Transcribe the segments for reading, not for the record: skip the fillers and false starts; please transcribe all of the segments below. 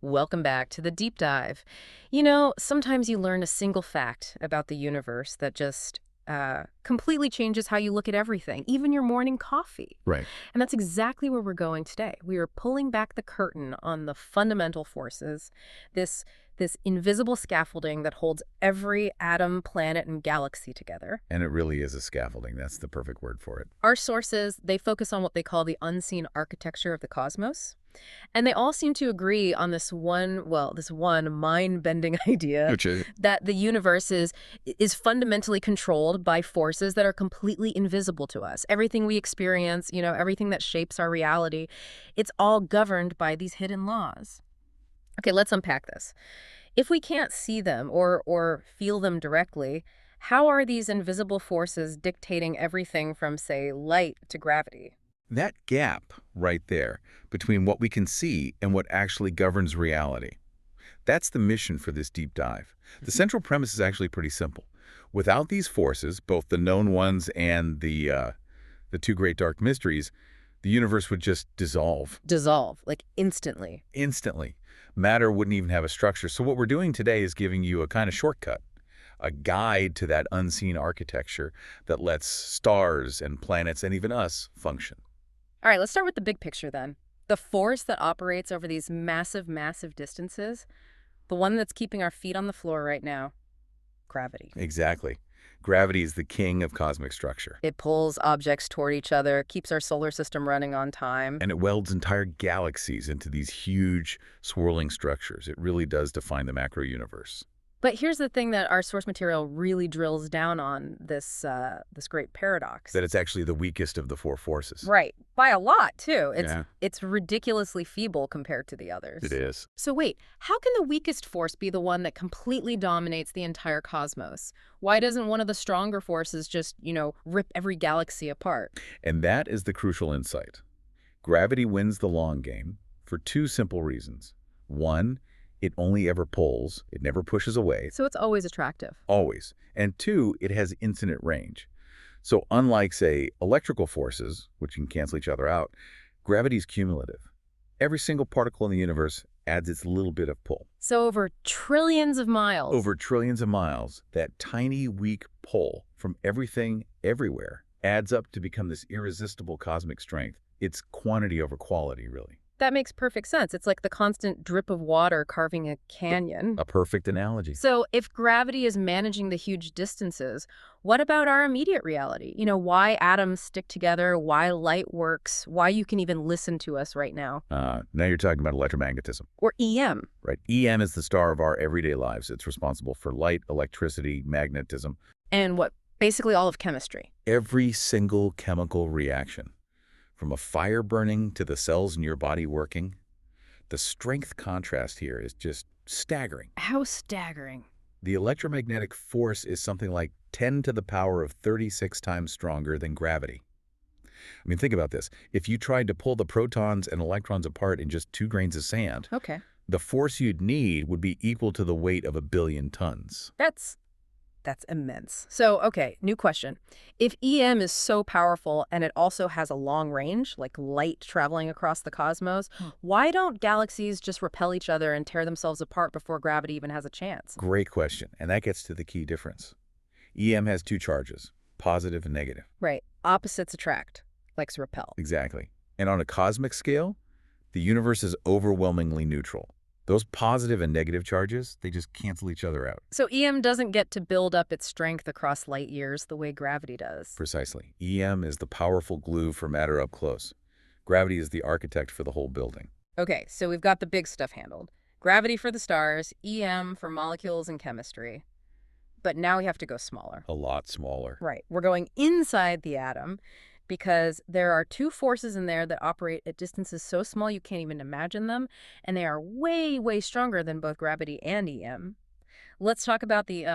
Welcome back to the deep dive. Sometimes you learn a single fact about the universe that just completely changes how you look at everything, even your morning coffee. Right. And that's exactly where we're going today. We are pulling back the curtain on the fundamental forces, this this invisible scaffolding that holds every atom, planet, and galaxy together. And it really is a scaffolding. That's the perfect word for it. Our sources, they focus on what they call the unseen architecture of the cosmos. And they all seem to agree on this one mind-bending idea Which is that the universe is fundamentally controlled by forces that are completely invisible to us. Everything we experience, everything that shapes our reality, it's all governed by these hidden laws. Okay, let's unpack this. If we can't see them or feel them directly, how are these invisible forces dictating everything from, say, light to gravity? that gap right there between what we can see and what actually governs reality. That's the mission for this deep dive. The central premise is actually pretty simple. Without these forces, both the known ones and the two great dark mysteries, the universe would just dissolve Dissolve, like instantly. instantly. Matter wouldn't even have a structure. So what we're doing today is giving you a kind of shortcut, a guide to that unseen architecture that lets stars and planets and even us function. All right, let's start with the big picture then. The force that operates over these massive, massive distances, the one that's keeping our feet on the floor right now, gravity. Exactly. Gravity is the king of cosmic structure, It pulls objects toward each other, keeps our solar system running on time. and it welds entire galaxies into these huge, swirling structures. It really does define the macro universe. But here's the thing that our source material really drills down on, this great paradox. That it's actually the weakest of the four forces. Right, by a lot too. It's Yeah. it's ridiculously feeble compared to the others. It is. So wait, how can the weakest force be the one that completely dominates the entire cosmos? Why doesn't one of the stronger forces just, rip every galaxy apart? And that is the crucial insight. Gravity wins the long game for two simple reasons. One, it only ever pulls. It never pushes away. So it's always attractive. Always. And two, it has infinite range. So unlike, say, electrical forces, which can cancel each other out, gravity is cumulative. Every single particle in the universe adds its little bit of pull. So over trillions of miles. Over trillions of miles, that tiny, weak pull from everything, everywhere, adds up to become this irresistible cosmic strength. It's quantity over quality, really. That makes perfect sense. It's like the constant drip of water carving a canyon. A perfect analogy. So if gravity is managing the huge distances, what about our immediate reality? Why atoms stick together, why light works, why you can even listen to us right now. Now you're talking about electromagnetism, Or EM. right? EM is the star of our everyday lives. It's responsible for light, electricity, magnetism, And what basically all of chemistry. every single chemical reaction. From a fire burning to the cells in your body working, the strength contrast here is just staggering. How staggering. The electromagnetic force is something like 10 to the power of 36 times stronger than gravity. I mean, think about this. If you tried to pull the protons and electrons apart in just 2 grains of sand, Okay. the force you'd need would be equal to the weight of 1 billion tons. That's immense. So, okay, new question. If EM is so powerful and it also has a long range, like light traveling across the cosmos, why don't galaxies just repel each other and tear themselves apart before gravity even has a chance? Great question, and that gets to the key difference. EM has 2 charges, positive and negative. Right. Opposites attract, likes repel. Exactly. And on a cosmic scale, the universe is overwhelmingly neutral. Those positive and negative charges, they just cancel each other out. So EM doesn't get to build up its strength across light years the way gravity does. Precisely. EM is the powerful glue for matter up close. Gravity is the architect for the whole building. Okay, so we've got the big stuff handled. Gravity for the stars, EM for molecules and chemistry. But now we have to go smaller. A lot smaller. Right. We're going inside the atom because there are 2 forces in there that operate at distances so small you can't even imagine them, and they are way, way stronger than both gravity and EM. Let's talk about the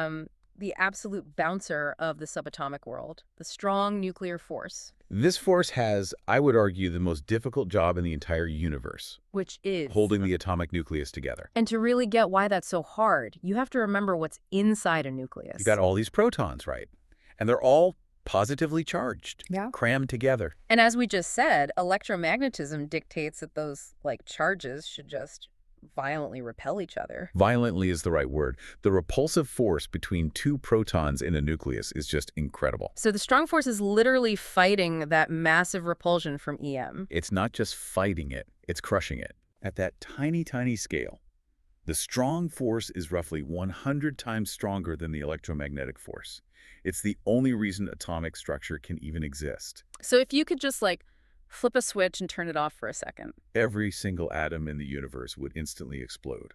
absolute bouncer of the subatomic world, the strong nuclear force, This force has, I would argue, the most difficult job in the entire universe, which is holding the atomic nucleus together. And to really get why that's so hard, you have to remember what's inside a nucleus. You got all these protons, right? And they're all positively charged, Yeah. crammed together. And as we just said, electromagnetism dictates that those charges should just violently repel each other. Violently is the right word. The repulsive force between two protons in a nucleus is just incredible. So the strong force is literally fighting that massive repulsion from EM. It's not just fighting it, it's crushing it. At that tiny, tiny scale, the strong force is roughly 100 times stronger than the electromagnetic force. It's the only reason atomic structure can even exist. So if you could just flip a switch and turn it off for a second. Every single atom in the universe would instantly explode.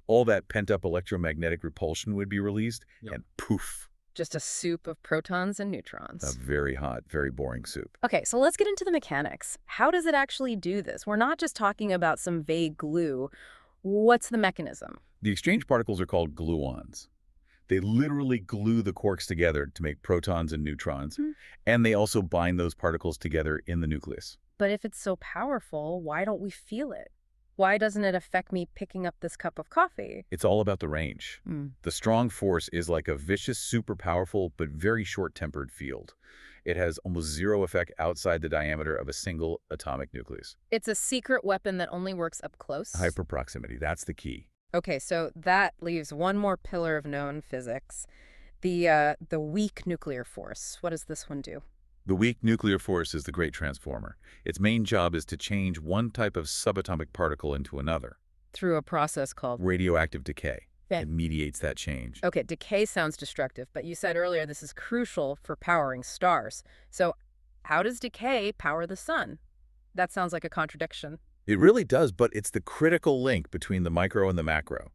All that pent-up electromagnetic repulsion would be released, and poof. Just a soup of protons and A neutrons. very hot, very boring soup. Okay, so let's get into the mechanics. How does it actually do this? We're not just talking about some vague glue. What's the mechanism? The exchange particles are called gluons. They literally glue the quarks together to make protons and neutrons, and they also bind those particles together in the nucleus. But if it's so powerful, why don't we feel it? Why doesn't it affect me picking up this cup of coffee? It's all about the range. The strong force is like a vicious, super powerful, but very short-tempered field. It has almost zero effect outside the diameter of a single atomic nucleus. It's a secret weapon that only works up close? Hyperproximity, that's the key. Okay, so that leaves one more pillar of known physics, the weak nuclear force. What does this one do? The weak nuclear force is the great transformer. Its main job is to change one type of subatomic particle into another. Through a process called... Radioactive decay. Yeah. It mediates that change. Okay, decay sounds destructive, but you said earlier this is crucial for powering stars. So how does decay power the sun? That sounds like a contradiction. It really does, but it's the critical link between the micro and the macro.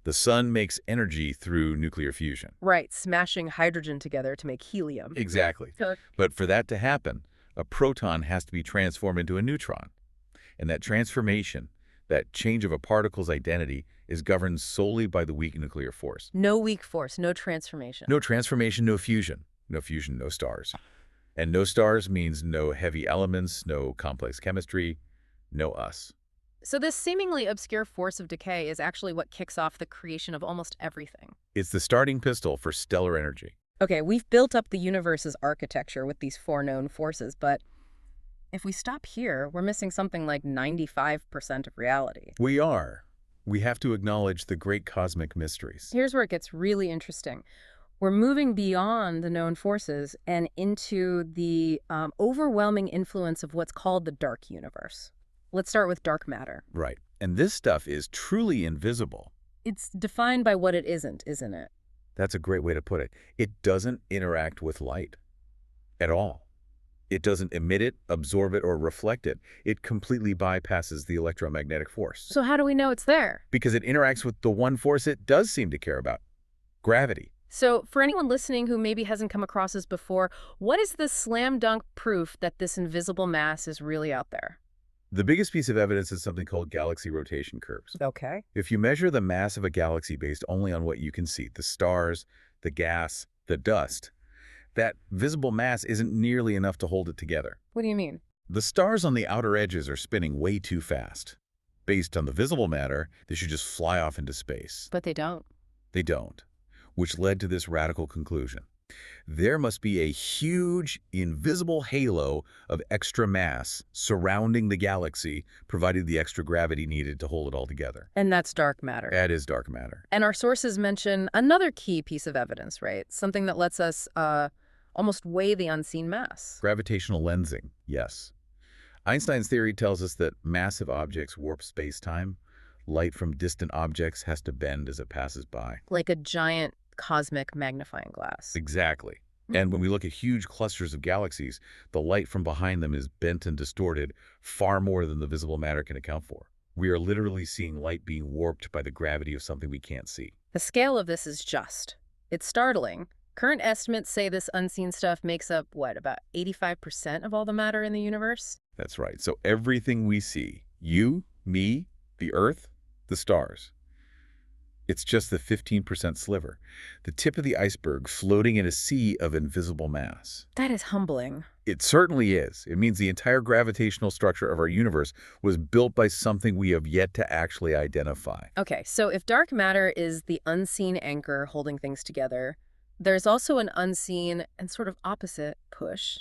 The sun makes energy through nuclear fusion. Right, smashing hydrogen together to make helium. Exactly. But for that to happen, a proton has to be transformed into a neutron. And that transformation, that change of a particle's identity, is governed solely by the weak nuclear force. No weak force, no transformation. No transformation, no fusion. No fusion, no stars. And no stars means no heavy elements, no complex chemistry, no us. So this seemingly obscure force of decay is actually what kicks off the creation of almost everything. It's the starting pistol for stellar energy. Okay, we've built up the universe's architecture with these four known forces, but if we stop here, we're missing something like 95% of reality. We are. We have to acknowledge the great cosmic mysteries. Here's where it gets really interesting. We're moving beyond the known forces and into the overwhelming influence of what's called the dark universe. Let's start with dark matter. Right. And this stuff is truly invisible. It's defined by what it isn't it? That's a great way to put it. It doesn't interact with light at all. It doesn't emit it, absorb it, or reflect it. It completely bypasses the electromagnetic force. So how do we know it's there? Because it interacts with the one force it does seem to care about, gravity. So for anyone listening who maybe hasn't come across this before, what is the slam dunk proof that this invisible mass is really out there? The biggest piece of evidence is something called galaxy rotation curves. Okay. If you measure the mass of a galaxy based only on what you can see, the stars, the gas, the dust, that visible mass isn't nearly enough to hold it together. What do you mean? The stars on the outer edges are spinning way too fast. Based on the visible matter, they should just fly off into space. But they don't. They don't, which led to this radical conclusion. There must be a huge, invisible halo of extra mass surrounding the galaxy, provided the extra gravity needed to hold it all together. And that's dark matter. That is dark matter. And our sources mention another key piece of evidence, right? Something that lets us almost weigh the unseen mass. Gravitational lensing, yes. Einstein's theory tells us that massive objects warp space-time. Light from distant objects has to bend as it passes by. Like a giant cosmic magnifying glass. Exactly. And when we look at huge clusters of galaxies, the light from behind them is bent and distorted far more than the visible matter can account for. We are literally seeing light being warped by the gravity of something we can't see. The scale of this is just. It's startling. Current estimates say this unseen stuff makes up, what, about 85% of all the matter in the universe? That's right. So everything we see, you, me, the Earth, the stars, it's just the 15% sliver, the tip of the iceberg floating in a sea of invisible mass. That is humbling. It certainly is. It means the entire gravitational structure of our universe was built by something we have yet to actually identify. Okay, so if dark matter is the unseen anchor holding things together, there's also an unseen and sort of opposite push.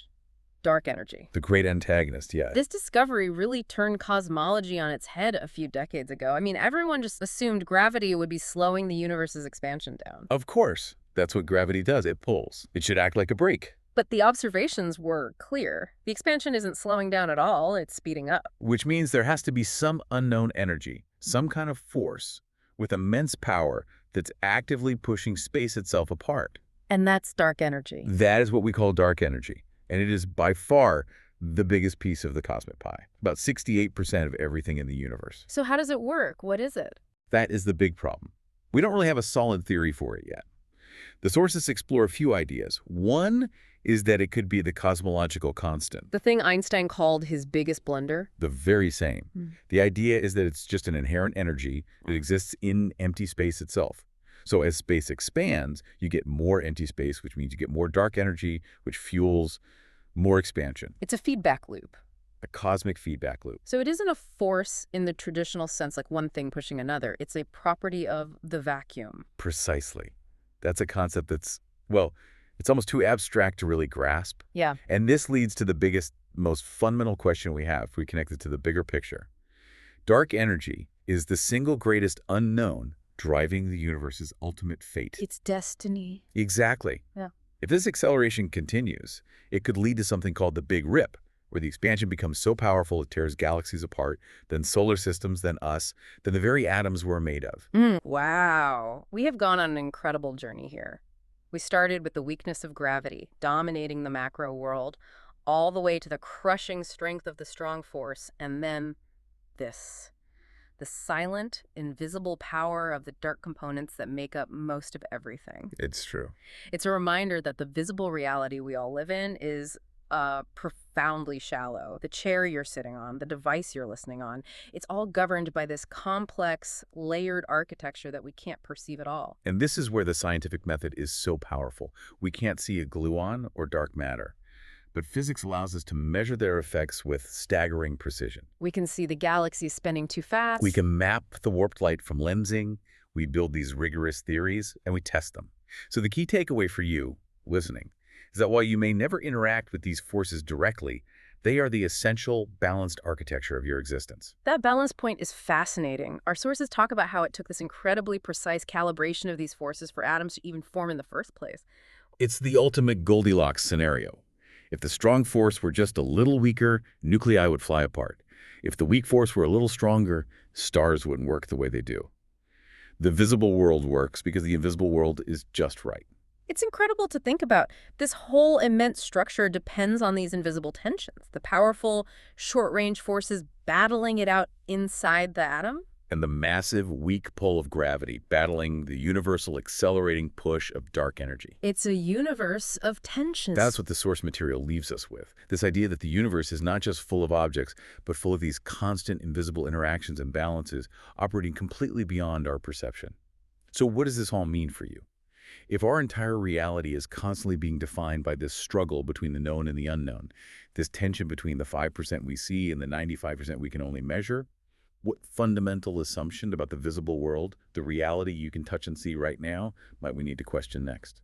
dark energy. The great antagonist, yeah. This discovery really turned cosmology on its head a few decades ago. I mean, everyone just assumed gravity would be slowing the universe's expansion down. Of course, that's what gravity does. It pulls. It should act like a brake. But the observations were clear. The expansion isn't slowing down at all, it's speeding up. Which means there has to be some unknown energy, some kind of force, with immense power that's actively pushing space itself apart. And that's dark energy. That is what we call dark energy. And it is by far the biggest piece of the cosmic pie. About 68% of everything in the universe. So how does it work? What is it? That is the big problem. We don't really have a solid theory for it yet. The sources explore a few ideas. One is that it could be the cosmological constant. The thing Einstein called his biggest blunder? The very same. The idea is that it's just an inherent energy that exists in empty space itself. So as space expands, you get more empty space, which means you get more dark energy, which fuels more expansion. It's a feedback loop. A cosmic feedback loop. So it isn't a force in the traditional sense, like one thing pushing another. It's a property of the vacuum. Precisely. That's a concept that's, well, it's almost too abstract to really grasp. Yeah. And this leads to the biggest, most fundamental question we have if we connect it to the bigger picture. Dark energy is the single greatest unknown driving the universe's ultimate fate. It's destiny. Exactly. Yeah. If this acceleration continues, it could lead to something called the Big Rip, where the expansion becomes so powerful it tears galaxies apart, then solar systems, then us, then the very atoms we're made of. Wow. We have gone on an incredible journey here. We started with the weakness of gravity, dominating the macro world, all the way to the crushing strength of the strong force, and then this. The silent, invisible power of the dark components that make up most of everything. It's true. It's a reminder that the visible reality we all live in is profoundly shallow. The chair you're sitting on, the device you're listening on, it's all governed by this complex, layered architecture that we can't perceive at all. And this is where the scientific method is so powerful. We can't see a gluon or dark matter, but physics allows us to measure their effects with staggering precision. We can see the galaxies spinning too fast. We can map the warped light from lensing, we build these rigorous theories, and we test them. So the key takeaway for you, listening, is that while you may never interact with these forces directly, they are the essential, balanced architecture of your existence. That balance point is fascinating. Our sources talk about how it took this incredibly precise calibration of these forces for atoms to even form in the first place. It's the ultimate Goldilocks scenario. If the strong force were just a little weaker, nuclei would fly apart. If the weak force were a little stronger, stars wouldn't work the way they do. The visible world works because the invisible world is just right. It's incredible to think about. This whole immense structure depends on these invisible tensions, the powerful, short-range forces battling it out inside the atom. And the massive, weak pull of gravity battling the universal accelerating push of dark energy. It's a universe of tensions. That's what the source material leaves us with. This idea that the universe is not just full of objects, but full of these constant invisible interactions and balances operating completely beyond our perception. So what does this all mean for you? If our entire reality is constantly being defined by this struggle between the known and the unknown, this tension between the 5% we see and the 95% we can only measure, what fundamental assumption about the visible world, the reality you can touch and see right now, might we need to question next?